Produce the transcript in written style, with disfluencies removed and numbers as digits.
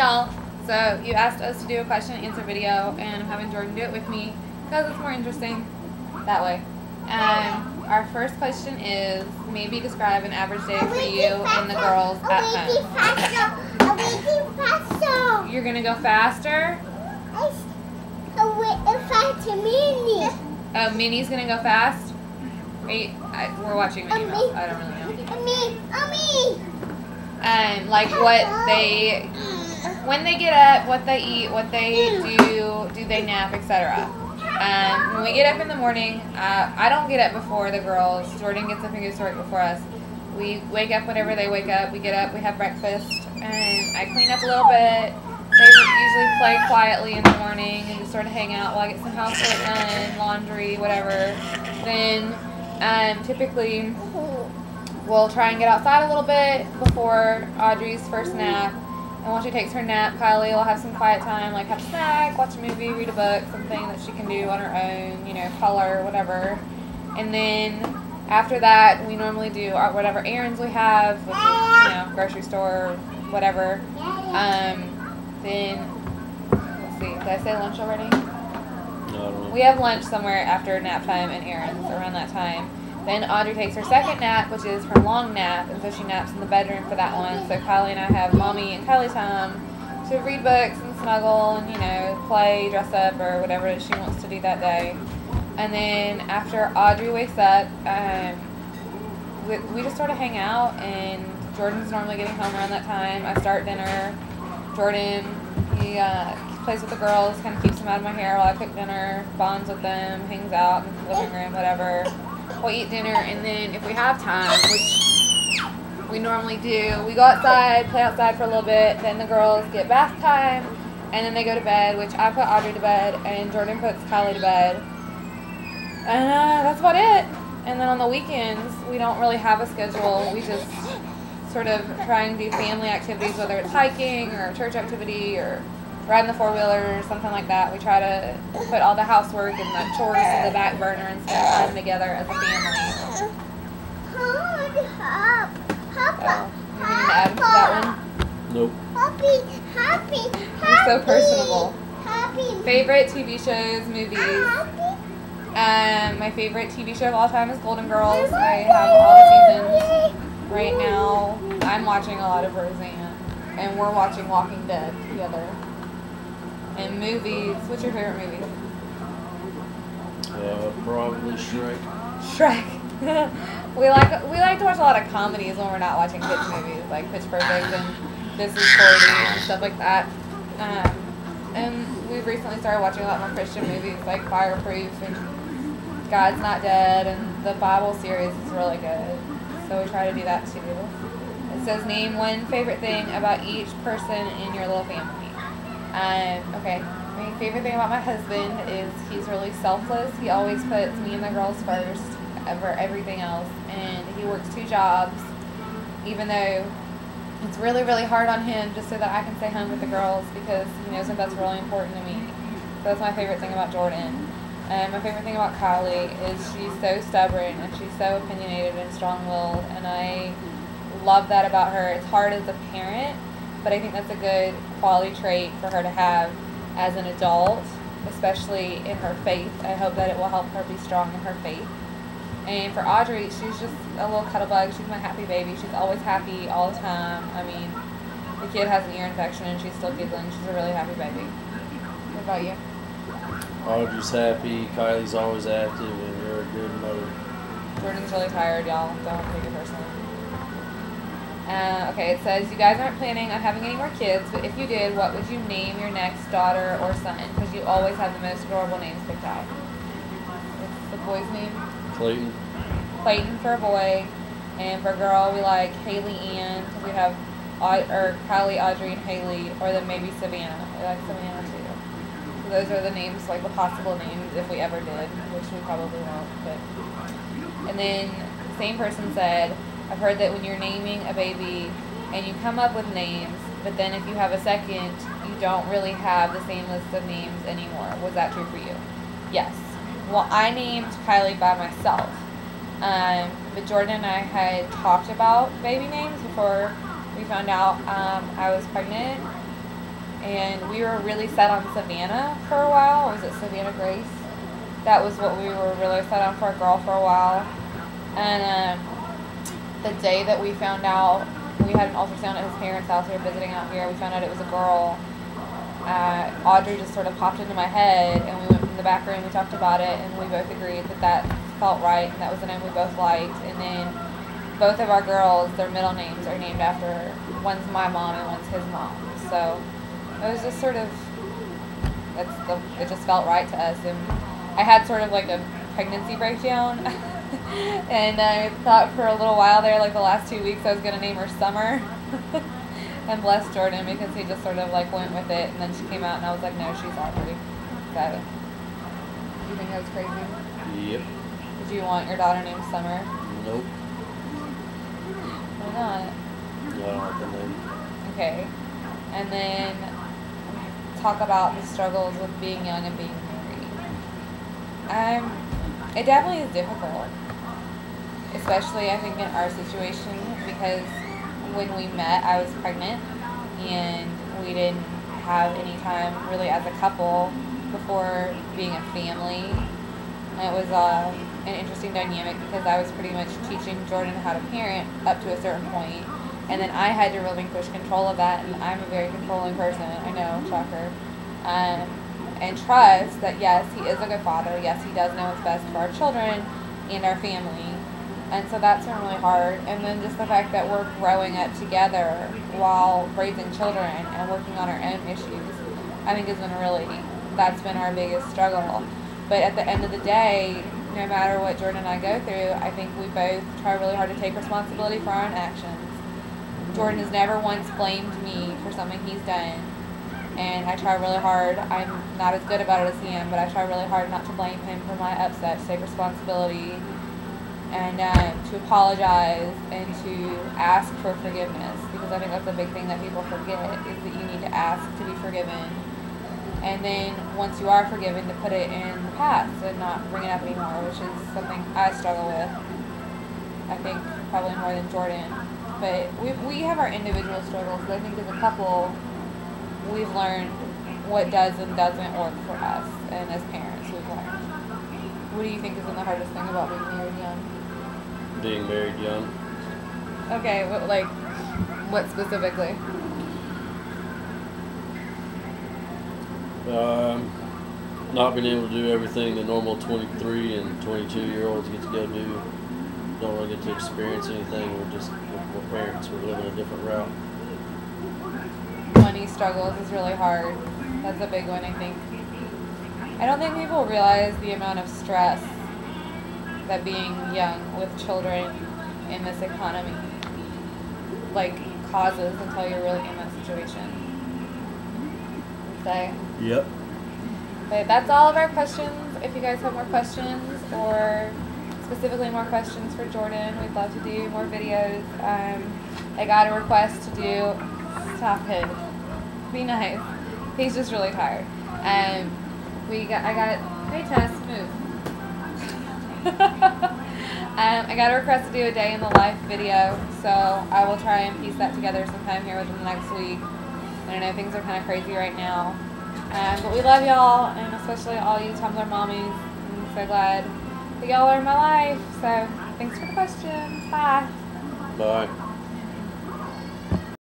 y'all. So you asked us to do a question and answer video, and I'm having Jordan do it with me because it's more interesting that way. Our first question is, maybe describe an average day for you and the girls at home. You're gonna go faster? Oh, Minnie's gonna go fast? We're watching Minnie Mouse. I don't really know. Like when they get up, what they eat, what they do they nap, etc. When we get up in the morning, I don't get up before the girls. Jordan gets up and goes to work before us. We wake up whenever they wake up. We get up, we have breakfast, and I clean up a little bit. They usually play quietly in the morning and just sort of hang out while I get some housework done, laundry, whatever. Then typically we'll try and get outside a little bit before Audrey's first nap. And once she takes her nap, Kylie will have some quiet time, like have a snack, watch a movie, read a book, something that she can do on her own, you know, color, whatever. And then after that, we normally do whatever errands we have, which is, you know, grocery store, whatever. Then, let's see, did I say lunch already? No, I don't know. We have lunch somewhere after nap time and errands around that time. Then Audrey takes her second nap, which is her long nap, and so she naps in the bedroom for that one. So Kylie and I have Mommy and Kylie time to read books and snuggle and, you know, play, dress up, or whatever she wants to do that day. And then after Audrey wakes up, we just sort of hang out, and Jordan's normally getting home around that time. I start dinner. Jordan, he plays with the girls, kind of keeps them out of my hair while I cook dinner, bonds with them, hangs out in the living room, whatever. We'll eat dinner, and then if we have time, which we normally do, we go outside, play outside for a little bit, then the girls get bath time, and then they go to bed, which I put Audrey to bed, and Jordan puts Kylie to bed. And that's about it. And then on the weekends, we don't really have a schedule. We just sort of try and do family activities, whether it's hiking or a church activity or riding the four-wheeler or something like that. We try to put all the housework and the chores in the back burner and spend time together as a family. Oh, you need to add to that one? Nope. You're so personable. Favorite TV shows, movies. My favorite TV show of all time is Golden Girls. I have all the seasons. Right now, I'm watching a lot of Roseanne, and we're watching Walking Dead together. And movies, what's your favorite movie? Probably Shrek. Shrek. we like to watch a lot of comedies when we're not watching kids movies, like Pitch Perfect and This Is 40 and stuff like that. And we've recently started watching a lot more Christian movies, like Fireproof and God's Not Dead, and the Bible series is really good. So we try to do that too. It says, name one favorite thing about each person in your little family. Okay, my favorite thing about my husband is he's really selfless. He always puts me and the girls first over everything else, and he works 2 jobs, even though it's really, really hard on him just so that I can stay home with the girls, because he knows that that's really important to me. So that's my favorite thing about Jordan. My favorite thing about Kylie is she's so stubborn, and she's so opinionated and strong-willed, and I love that about her. It's hard as a parent, but I think that's a good quality trait for her to have as an adult, especially in her faith. I hope that it will help her be strong in her faith. And for Audrey, she's just a little cuddle bug. She's my happy baby. She's always happy all the time. I mean, the kid has an ear infection and she's still giggling. She's a really happy baby. What about you? Audrey's happy, Kylie's always active, and you're a good mother. Jordan's really tired, y'all. Don't take it personally. Okay, it says, you guys aren't planning on having any more kids, but if you did, what would you name your next daughter or son? Because you always have the most adorable names picked out. What's the boy's name? Clayton. Clayton for a boy, and for a girl, we like Haley Ann, because we have Kylie, Audrey, and Haley, or then maybe Savannah. We like Savannah too. So those are the names, like the possible names, if we ever did, which we probably won't. But and then the same person said, I've heard that when you're naming a baby and you come up with names, but then if you have a second, you don't really have the same list of names anymore. Was that true for you? Yes. Well, I named Kylie by myself. But Jordan and I had talked about baby names before we found out I was pregnant. and we were really set on Savannah for a while. Or was it Savannah Grace? That was what we were really set on for a girl for a while. And the day that we found out, we had an ultrasound at his parents' house. We were visiting out here. We found out it was a girl. Audrey just sort of popped into my head, and we went in the back room. We talked about it, and we both agreed that that felt right, and that was the name we both liked. And then both of our girls, their middle names are named after, one's my mom and one's his mom. So it was just sort of, it just felt right to us. And I had sort of like a pregnancy breakdown. And I thought for a little while there, like the last 2 weeks, I was going to name her Summer. And bless Jordan, because he just sort of like went with it. And then she came out and I was like, no, she's Audrey. So, do you think that was crazy? Yep. Did you want your daughter named Summer? Nope. Why not? No, I don't like the name. Okay. And then talk about the struggles with being young and being married. It definitely is difficult, especially I think in our situation, because when we met, I was pregnant, and we didn't have any time really as a couple before being a family. And it was an interesting dynamic, because I was pretty much teaching Jordan how to parent up to a certain point, and then I had to relinquish control of that, and I'm a very controlling person, I know, shocker. And trust that, yes, he is a good father, yes, he does know what's best for our children and our family. And so that's been really hard. And then just the fact that we're growing up together while raising children and working on our own issues, I think has been that's been our biggest struggle. But at the end of the day, no matter what Jordan and I go through, I think we both try really hard to take responsibility for our own actions. Jordan has never once blamed me for something he's done. And I try really hard. I'm not as good about it as he is, but I try really hard not to blame him for my upset, to take responsibility, and to apologize, and to ask for forgiveness, because I think that's a big thing that people forget, is that you need to ask to be forgiven. And then once you are forgiven, to put it in the past and not bring it up anymore, which is something I struggle with, I think probably more than Jordan. But we have our individual struggles, but I think as a couple, we've learned what does and doesn't work for us, and as parents, we've learned. What do you think has been the hardest thing about being married young? Being married young. Okay, what specifically? Not being able to do everything the normal 23 and 22-year-olds get to go do. Don't really get to experience anything. We're parents. We're living a different route. Money struggles is really hard. That's a big one, I think. I don't think people realize the amount of stress that being young with children in this economy causes until you're really in that situation. So, yep. But that's all of our questions. If you guys have more questions, or specifically more questions for Jordan, we'd love to do more videos. I got a request to do, stop it, be nice. He's just really tired. Hey Tess, move. I got a request to do a day in the life video, so I will try and piece that together sometime here within the next week. I know things are kind of crazy right now, but we love y'all, and especially all you Tumblr mommies. I'm so glad that y'all are in my life. So thanks for the questions. Bye. Bye.